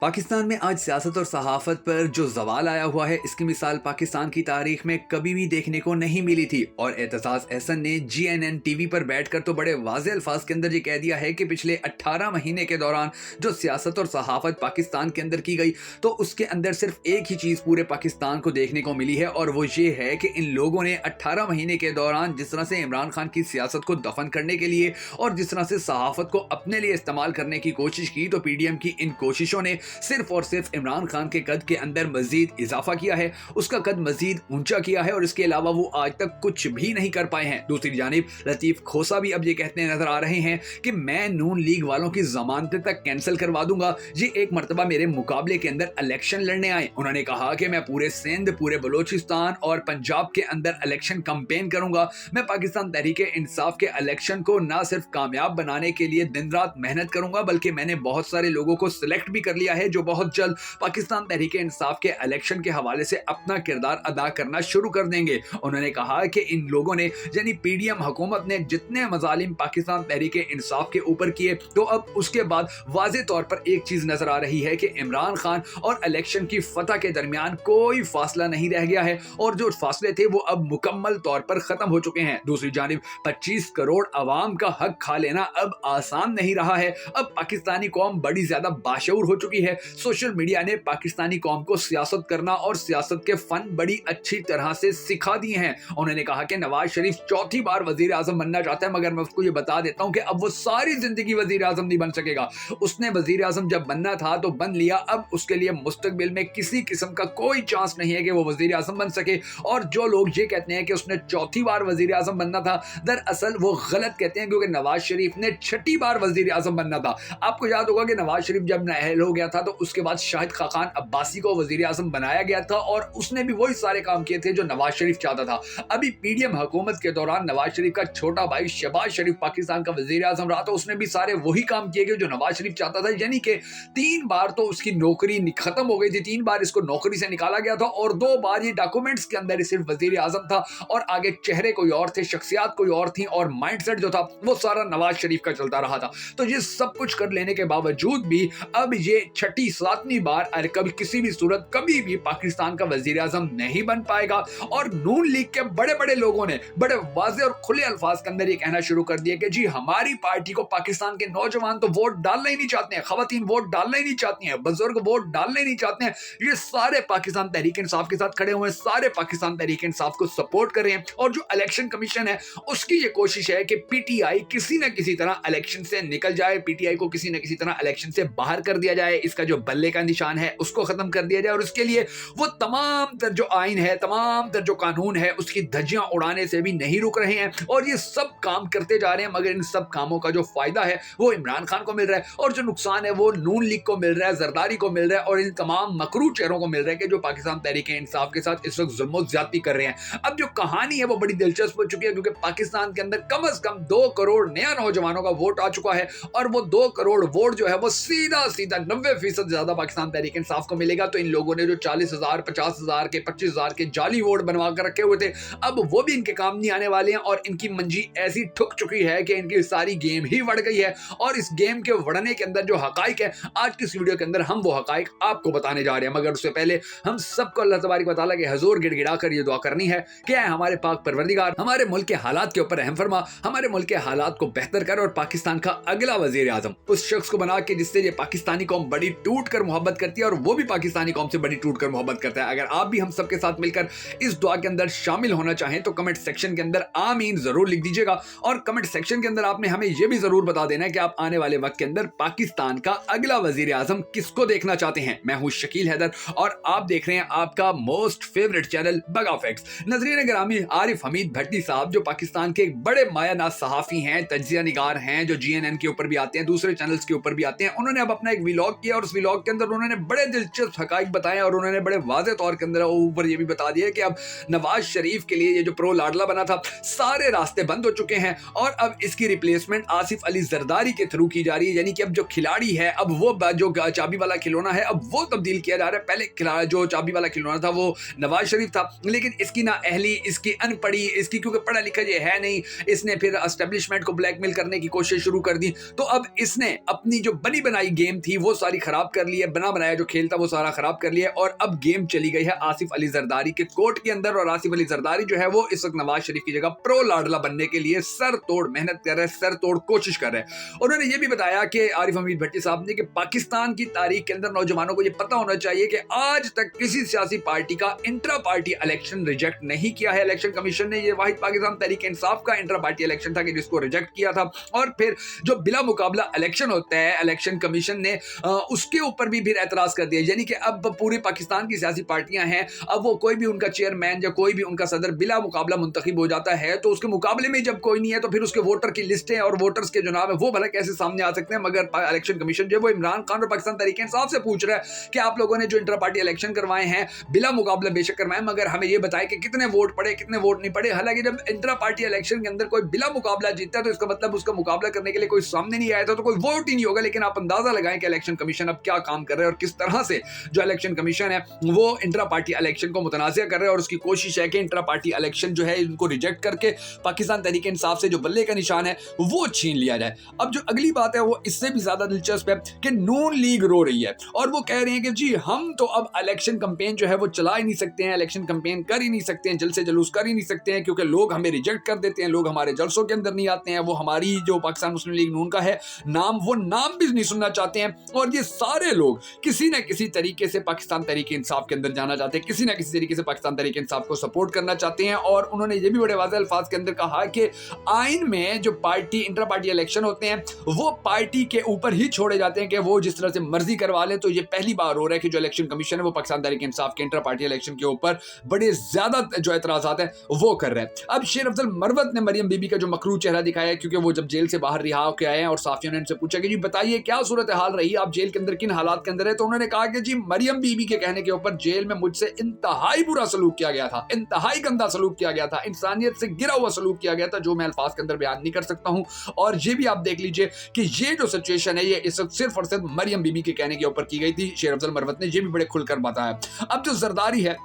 पाकिस्तान में आज सियासत और सहाफत पर जो जवाल आया हुआ है, इसकी मिसाल पाकिस्तान की तारीख में कभी भी देखने को नहीं मिली थी। और एतजाज अहसन ने GNN टीवी पर बैठकर तो बड़े वाज़ेह अल्फाज के अंदर ये कह दिया है कि पिछले 18 महीने के दौरान जो सियासत और सहाफत पाकिस्तान के अंदर की गई, तो उसके अंदर सिर्फ एक ही चीज़ पूरे पाकिस्तान को देखने को मिली है, और वो ये है कि इन लोगों ने 18 महीने के दौरान जिस तरह से इमरान खान की सियासत को दफन करने के लिए और जिस तरह से सहाफत को अपने लिए इस्तेमाल करने की कोशिश की, तो PDM की इन कोशिशों ने सिर्फ और सिर्फ इमरान खान के कद के अंदर मजीद इजाफा किया है, उसका कद मजीद ऊंचा किया है, और इसके अलावा वो आज तक कुछ भी नहीं कर पाए हैं। दूसरी जानिब लतीफ खोसा भी अब ये कहते नजर आ रहे हैं कि मैं नून लीग वालों की जमानतें तक कैंसिल करवा दूंगा, ये एक मरतबा मेरे मुकाबले के अंदर इलेक्शन लड़ने आए। उन्होंने कहा कि मैं पूरे सिंध, पूरे बलोचिस्तान और पंजाब के अंदर इलेक्शन कैंपेन करूंगा। मैं पाकिस्तान तहरीक इंसाफ के इलेक्शन को ना सिर्फ कामयाब बनाने के लिए दिन रात मेहनत करूंगा, बल्कि मैंने बहुत सारे लोगों को सिलेक्ट भी कर लिया है जो बहुत जल्द पाकिस्तान तहरीक इंसाफ के इलेक्शन के हवाले से अपना किरदार अदा करना शुरू कर देंगे। उन्होंने कहा कि इन लोगों ने यानी PDM हुकूमत ने जितने मजालिम पाकिस्तान तहरीक इंसाफ के ऊपर किए, तो अब उसके बाद वाज़ेह तौर पर एक चीज नजर आ रही है कि इमरान खान और इलेक्शन की फतह के दरमियान कोई फासला नहीं रह गया है, और जो फासले थे वो अब मुकम्मल तौर पर खत्म हो चुके हैं। दूसरी जानिब 25 करोड़ अवाम का हक खा लेना अब आसान नहीं रहा है। अब पाकिस्तानी कौम बड़ी ज्यादा बाशऊर हो चुकी है। सोशल मीडिया ने पाकिस्तानी कौम को सियासत करना और सियासत के फन बड़ी अच्छी तरह से सिखा दिए हैं। उन्होंने कहा कि नवाज शरीफ चौथी बार वजीर आजम बनना चाहता है, मगर मैं उसको ये बता देता हूं कि अब वो सारी जिंदगी वजीर आजम नहीं बन सकेगा। उसने वजीर आजम जब बनना था तो बन लिया, अब उसके लिए मुस्तकबिल में किसी किस्म का कोई चांस नहीं है कि वो वजीर आजम बन सके। और जो लोग ये कहते हैं कि उसने चौथी बार वजीर आजम बनना था, दरअसल वो गलत कहते हैं, क्योंकि नवाज शरीफ ने छठी बार वजीर आजम बनना था। आपको याद होगा कि नवाज शरीफ जब नाअहल हो गया था तो उसके बाद शाहिद खाकान अब्बासी को वजीर आजम बनाया गया था, और उसने भी वही सारे काम किए थे जो नवाज शरीफ चाहता था। अभी PDM हुकूमत के दौरान नवाज शरीफ का छोटा भाई शहबाज शरीफ पाकिस्तान का वजीर आजम रहा, तो उसने भी सारे वही काम किए गए जो नवाज शरीफ चाहता था। यानी कि 3 बार तो उसकी नौकरी खत्म हो गई थी, 3 बार इसको नौकरी से निकाला गया था, और 2 बार ये डॉक्यूमेंट्स के अंदर सिर्फ वजीर आजम था, और आगे चेहरे कोई और थे, शख्सियात कोई और थी, और माइंडसेट जो था वो सारा नवाज शरीफ का चलता रहा था। तो ये सब कुछ कर लेने के बावजूद भी अब ये छठी 7वीं बार कभी किसी भी सूरत कभी भी पाकिस्तान का वजीर आजम नहीं बन पाएगा। और नून लीग के बड़े बड़े लोगों ने बड़े वाज़ेह और खुले अल्फाज के अंदर ये कहना शुरू कर दिया कि जी हमारी पार्टी को पाकिस्तान के नौजवान तो वोट डालना ही नहीं चाहते हैं, खवातीन वोट डालना ही नहीं चाहती हैं, बुजुर्ग वोट डालना ही नहीं चाहते हैं। ये सारे पाकिस्तान तहरीक इंसाफ के साथ खड़े हुए हैं, सारे पाकिस्तान तहरीक इंसाफ को सपोर्ट कर रहे हैं। और जो इलेक्शन कमीशन है उसकी ये कोशिश है कि PTI किसी न किसी तरह इलेक्शन से निकल जाए, PTI को किसी न किसी तरह इलेक्शन से बाहर कर दिया जाए, इसका जो बल्ले का निशान है उसको खत्म कर दिया जाए। और उसके लिए वो तमाम तर जो आइन है, तमाम तर जो कानून है, उसकी धज्जियां उड़ाने से भी नहीं रुक रहे हैं, और ये सब काम करते जा रहे हैं। मगर इन सब कामों का जो फायदा है वो इमरान खान को मिल रहा है, और जो नुकसान है वो नून लीग को मिल रहा है, जरदारी को मिल रहा है, और इन तमाम मकरू चेहरों को मिल रहा है कि जो पाकिस्तान तहरीक इंसाफ के साथ इस वक्त जुल्म ज्यादती कर रहे हैं। अब जो कहानी है वो बड़ी दिलचस्प हो चुकी है, क्योंकि पाकिस्तान के अंदर कम से कम 2 करोड़ नया नौजवानों का वोट आ चुका है, और वो 2 करोड़ वोट जो है वो सीधा 90% ज्यादा पाकिस्तान तहरीक इंसाफ को मिलेगा। तो इन लोगों ने जो 40,000, 50,000 के, 25,000 के जाली वोट बनवा कर रखे हुए थे, अब वो भी इनके काम नहीं आने वाले हैं, और इनकी मंजी ऐसी ठुक चुकी है कि इनकी सारी गेम ही बढ़ गई है। और इस गेम के बढ़ने के अंदर जो हकाइक है, आज की इस वीडियो के अंदर हम वो हकाइक आपको बताने जा रहे हैं। मगर उससे पहले हम सबको अल्लाह तबारक व तआला के हुजूर गिड़गिड़ा कर ये दुआ करनी है कि हमारे पाक परवरदिगार हमारे मुल्क के हालात के ऊपर रहम फरमा, हमारे मुल्क के हालात को बेहतर कर, और पाकिस्तान का अगला वजीर आजम उस शख्स को बना के जिससे ये पाकिस्तानी कौम बड़ी टूट कर मोहब्बत करती है, और वो भी पाकिस्तानी कौम से बड़ी टूट कर मोहब्बत करता है। अगर आप भी हम सबके साथ मिलकर इस दुआ के अंदर शामिल होना चाहें तो कमेंट सेक्शन के अंदर आमीन जरूर लिख दीजिएगा, और कमेंट सेक्शन के अंदर आपने हमें यह भी जरूर बता देना है कि आप आने वाले वक्त के अंदर पाकिस्तान का अगला वजीर आजम किसको देखना चाहते हैं। मैं हूं शकील हैदर, और आप देख रहे हैं आपका मोस्ट फेवरेट चैनल बगा फैक्ट्स। नजरीन ग्रामी, आरिफ हमीद भट्टी साहब जो पाकिस्तान के एक बड़े मायानाज सहाफी हैं, तज्जिया निगार हैं, जो GNN के ऊपर भी आते हैं, दूसरे चैनल्स के ऊपर भी आते हैं, उन्होंने अब अपना एक व्लॉग किया, और उस व्लॉग के अंदर उन्होंने बड़े दिलचस्प हकाइक बताए, और उन्होंने बड़े वाज़ेह तौर के अंदर ऊपर ये भी बता दिया कि अब नवाज शरीफ के लिए ये जो प्रो लाडला बना था, सारे रास्ते बंद हो चुके हैं, और अब इसकी रिप्लेसमेंट आसिफ अली जरदारी के थ्रू की जा रही है। यानी कि अब जो खिलाड़ी है, अब वो जो चाबी वाला खिलौना है, अब वो तब्दील किया जा रहा है। पहले जो चाबी वाला खिलौना था वो नवाज शरीफ था, लेकिन इसकी ना अहली, इसकी अनपढ़ी, इसकी क्योंकि पढ़ा लिखा ये है नहीं, इसने फिर एस्टेब्लिशमेंट को ब्लैकमेल करने की कोशिश शुरू कर दी। तो अब इसने अपनी जो बनी बनाई गेम थी वो सारी خراب کر لی ہے, بنا بنایا جو کھیل تھا وہ سارا خراب کر لیا, اور اب گیم چلی گئی ہے آصف علی زرداری کے کورٹ کے اندر. اور آصف علی زرداری جو ہے وہ اس وقت نواز شریف کی جگہ پرو لاڈلا بننے کے لیے سر توڑ محنت کر رہے ہیں, سر توڑ کوشش کر رہے ہیں. انہوں نے یہ بھی بتایا کہ عارف حمید بھٹی صاحب نے کہ پاکستان کی تاریخ کے اندر نوجوانوں کو یہ پتا ہونا چاہیے کہ آج تک کسی سیاسی پارٹی کا انٹرا پارٹی الیکشن ریجیکٹ نہیں کیا ہے. الیکشن کمیشن نے, یہ واحد پاکستان تحریک انصاف کا انٹرا پارٹی الیکشن تھا کہ جس کو ریجیکٹ کیا تھا. اور پھر جو بلا مقابلہ الیکشن ہوتا ہے, الیکشن کمیشن نے اس کے اوپر بھی پھر اعتراض کر دیا, یعنی کہ اب پورے پاکستان کی سیاسی پارٹیاں ہیں, اب وہ کوئی بھی ان کا چیئرمین یا کوئی بھی ان کا صدر بلا مقابلہ منتخب ہو جاتا ہے تو اس کے مقابلے میں جب کوئی نہیں ہے تو پھر اس کے ووٹر کی لسٹیں اور ووٹرز کے جو نام ہے وہ بھلا کیسے سامنے آ سکتے ہیں. مگر الیکشن کمیشن جو ہے وہ عمران خان اور پاکستان تحریک انصاف سے پوچھ رہا ہے کہ آپ لوگوں نے جو انٹر پارٹی الیکشن کروائے ہیں بلا مقابلہ بے شک کروائے, مگر ہمیں یہ بتائے کہ کتنے ووٹ پڑے کتنے ووٹ نہیں پڑے. حالانکہ جب انٹر پارٹی الیکشن کے اندر کوئی بلا مقابلہ جیتتا ہے تو اس کا مطلب اس کا مقابلہ کرنے کے لیے کوئی سامنے نہیں آیا تھا تو کوئی ووٹ ہی نہیں ہوگا. لیکن آپ اندازہ لگائیں کہ الیکشن کمیشن اب کیا کام کر رہے ہیں اور کس طرح سے جو الیکشن کمیشن ہے وہ انٹرا پارٹی الیکشن کو متنازع کر رہے ہیں, اور اس کی کوشش ہے کہ انٹرا پارٹی الیکشن جو ہے ان کو ریجیکٹ کر کے پاکستان تحریک انصاف سے جو بلے کا نشان ہے وہ چھین لیا جائے. اب جو اگلی بات ہے وہ اس سے بھی زیادہ دلچسپ ہے کہ نون لیگ رو رہی ہے اور وہ کہہ رہے ہیں کہ جی ہم تو اب الیکشن کمپین جو ہے وہ چلا ہی نہیں سکتے ہیں, الیکشن کمپین کر ہی نہیں سکتے ہیں, جلسے جلوس کر ہی نہیں سکتے ہیں کیونکہ لوگ ہمیں ریجیکٹ کر دیتے ہیں, لوگ ہمارے جلسوں کے اندر نہیں آتے ہیں, وہ ہماری جو پاکستان مسلم لیگ نون کا ہے نام, وہ نام بھی نہیں سننا چاہتے ہیں. اور یہ سارے لوگ کسی نہ کسی طریقے سے پاکستان تحریک انصاف کے اندر جانا چاہتے ہیں, کسی نہ کسی طریقے سے پاکستان تحریک انصاف کو سپورٹ کرنا چاہتے ہیں. اور انہوں نے یہ بھی بڑے واضح الفاظ کے اندر کہا کہ آئین میں جو پارٹی انٹر پارٹی الیکشن ہوتے ہیں وہ پارٹی کے اوپر ہی چھوڑے جاتے ہیں کہ وہ جس طرح سے مرضی کروا لے. تو یہ پہلی بار ہو رہا ہے کہ جو الیکشن کمیشن ہے وہ پاکستان تحریک انصاف کے انٹر پارٹی الیکشن کے اوپر بڑے زیادہ جو اعتراضات ہیں وہ کر رہے ہیں. اب شیر افضل مروت نے مریم بی بی کا جو مکروہ چہرہ دکھایا ہے کیونکہ وہ جب جیل سے باہر رہا ہو کے آئے ہیں اور صحافیوں نے ان سے پوچھا کہ جی بتائیے کیا صورتحال رہی, آپ جیل کے اندر کن حالات کے اندر ہے, تو انہوں نے کہا کہ جی مریم بی بی کے کہنے کے اوپر جیل میں مجھ سے انتہائی برا سلوک کیا گیا تھا, انتہائی گندا سلوک کیا گیا تھا, انسانیت سے گرا ہوا سلوک کیا گیا تھا جو میں الفاظ کے اندر بیان نہیں کر سکتا ہوں. اور یہ بھی آپ دیکھ لیجئے کہ یہ جو سچویشن ہے یہ اس وقت صرف اور صرف مریم بی بی کے کہنے کے اوپر کی گئی تھی. شیر افضل مروت نے یہ بھی بڑے کھل کر بتایا. اب جو زرداری ہے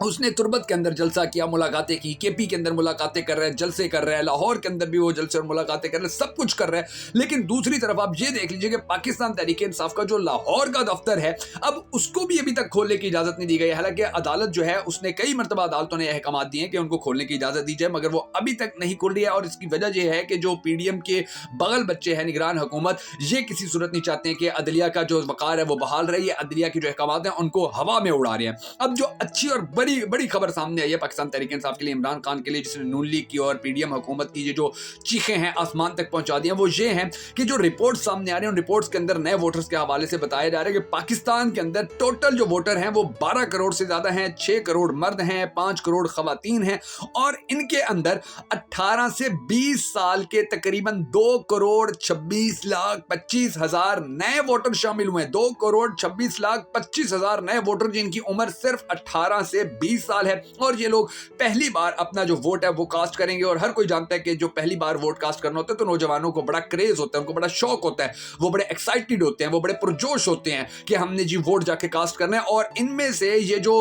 اس نے تربت کے اندر جلسہ کیا, ملاقاتیں کی, کے پی کے اندر ملاقاتیں کر رہے ہیں, جلسے کر رہے ہیں, لاہور کے اندر بھی وہ جلسے اور ملاقاتیں کر رہے ہیں, سب کچھ کر رہے ہیں. لیکن دوسری طرف آپ یہ دیکھ لیجئے کہ پاکستان تحریک انصاف کا جو لاہور کا دفتر ہے اب اس کو بھی ابھی تک کھولنے کی اجازت نہیں دی گئی. حالانکہ عدالت جو ہے اس نے کئی مرتبہ عدالتوں نے احکامات دیے ہیں کہ ان کو کھولنے کی اجازت دی جائے, مگر وہ ابھی تک نہیں کھل رہی ہے. اور اس کی وجہ یہ ہے کہ جو پی ڈی ایم کے بغل بچے ہیں نگران حکومت, یہ کسی صورت نہیں چاہتے ہیں کہ عدلیہ کا جو وقار ہے وہ بحال رہی ہے, عدلیہ کے جو احکامات ہیں ان کو ہوا میں اڑا رہے ہیں. اب جو اچھی اور بڑی خبر سامنے آئی ہے پاکستان تحریک انصاف کے لیے, عمران خان کے لیے, جس نے نون لیگ کی اور پی ڈی ایم حکومت کی جو چیخیں ہیں آسمان تک پہنچا دی ہیں, وہ یہ ہیں کہ جو رپورٹ سامنے آ رہے ہیں ان رپورٹس کے اندر نئے ووٹرز کے حوالے سے بتایا جا رہا ہے کہ پاکستان کے اندر ٹوٹل جو ووٹر ہیں وہ 12 کروڑ سے زیادہ ہیں, 6 کروڑ مرد ہیں, 5 کروڑ خواتین ہیں, اور ان کے اندر 18 سے 20 سال کے تقریباً 2 کروڑ 26 لاکھ 25 ہزار نئے ووٹر شامل ہوئے ہیں. 2 کروڑ 26 لاکھ 25 ہزار نئے ووٹر جن کی عمر صرف 18 سے 20 سال ہے, اور یہ لوگ پہلی بار اپنا جو ووٹ ہے وہ کاسٹ کریں گے. اور ہر کوئی جانتا ہے کہ جو پہلی بار ووٹ کاسٹ کرنا ہوتا ہے تو نوجوانوں کو بڑا کریز ہوتا ہے, ان کو بڑا شوق ہوتا ہے, وہ بڑے ایکسائٹڈ ہوتے ہیں, وہ بڑے پرجوش ہوتے ہیں کہ ہم نے جی ووٹ جا کے کاسٹ کرنا ہے. اور ان میں سے یہ جو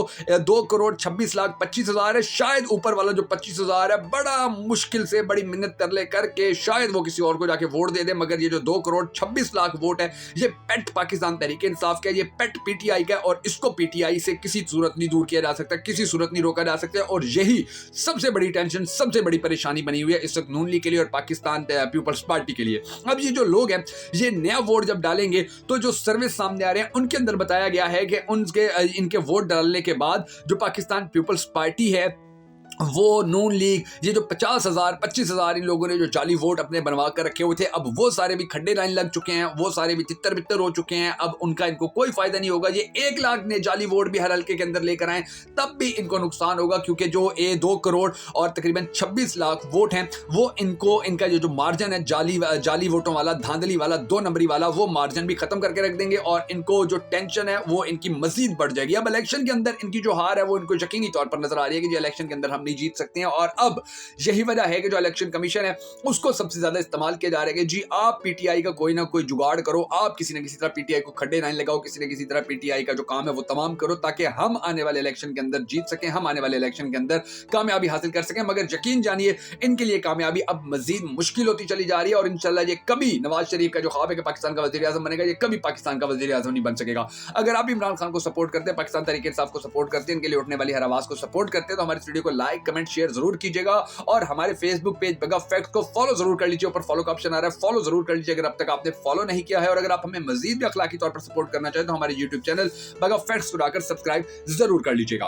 2 کروڑ 26 لاکھ 25 ہزار ہے, شاید اوپر والا جو 25 ہزار ہے بڑا مشکل سے بڑی منت ترلے کر کے شاید وہ کسی اور کو جا کے ووٹ دے دے, مگر یہ جو 2 کروڑ 26 لاکھ ووٹ ہے یہ پیٹ پاکستان تحریک انصاف کا, یہ پیٹ پی ٹی آئی کا, اور اس کو پی ٹی آئی سے کسی صورت نہیں دور کیا جا سکتا, کسی صورت نہیں روکا جا سکتا. اور یہی سب سے بڑی ٹینشن, سب سے بڑی پریشانی بنی ہوئی ہے اس وقت نون لیگ کے لیے اور پاکستان پیپلز پارٹی کے لیے. اب یہ جو لوگ ہیں یہ نیا ووٹ جب ڈالیں گے تو جو سروس سامنے آ رہے ہیں ان کے اندر بتایا گیا ہے کہ ان کے ووٹ ڈالنے کے بعد جو پاکستان پیپلز پارٹی ہے وہ نون لیگ, یہ جو 50,000 25,000 ان لوگوں نے جو جعلی ووٹ اپنے بنوا کر رکھے ہوئے تھے, اب وہ سارے بھی کھڈے لائن لگ چکے ہیں, وہ سارے بھی تتر بتر ہو چکے ہیں. اب ان کا ان کو کوئی فائدہ نہیں ہوگا. یہ 1 لاکھ نے جعلی ووٹ بھی ہر حلقے کے اندر لے کر آئیں تب بھی ان کو نقصان ہوگا, کیونکہ جو 2 کروڑ اور تقریباً 26 لاکھ ووٹ ہیں وہ ان کا جو مارجن ہے جعلی ووٹوں والا, دھاندلی والا, 2 نمبری والا, وہ مارجن بھی ختم کر کے رکھ دیں گے, اور ان کو جو ٹینشن ہے وہ ان کی مزید بڑھ جائے گی. اب الیکشن کے اندر ان کی جو ہار ہے وہ ان کو یقینی طور پر نظر آ رہی ہے کہ جو الیکشن کے اندر ہم नहीं जीत सकते हैं। और अब यही वजह है कि जो इलेक्शन कमीशन है उसको सबसे ज्यादा इस्तेमाल किया जा रहा है कि जी आप पीटीआई का कोई ना कोई जुगाड़ करो, आप किसी न किसी तरह पीटीआई को खड्डे ना लगाओ, किसी न किसी तरह पीटीआई का जो काम है वो तमाम करो ताकि हम आने वाले इलेक्शन के अंदर जीत सकें, हम आने वाले इलेक्शन के अंदर कामयाबी हासिल कर सकें। मगर यकीन जानिए इनके लिए कामयाबी अब मजीद मुश्किल होती चली जा रही है और इंशाल्लाह ये कभी नवाज शरीफ का जो ख्वाब है कि पाकिस्तान का वजीर आजम बनेगा, ये कभी पाकिस्तान का वजीर आजम नहीं बन सकेगा। अगर आप इमरान खान को सपोर्ट करते हैं, पाकिस्तान तहरीक इंसाफ को सपोर्ट करते हैं, इनके लिए उठने वाली हर आवाज को सपोर्ट करते हैं, तो हमारे वीडियो को लाइक कमेंट शेयर जरूर कीजिएगा और हमारे फेसबुक पेज बगा फैक्ट को फॉलो जरूर कर लीजिए। ऊपर फॉलो का ऑप्शन आ रहा है, फॉलो जरूर कर लीजिए अगर अब तक आपने फॉलो नहीं किया है। और अगर आप हमें मजीद भी अखलाकी तौर पर सपोर्ट करना चाहें तो हमारे यूट्यूब चैनल बगा फैक्ट्स को जाकर सब्सक्राइब जरूर कर लीजिएगा।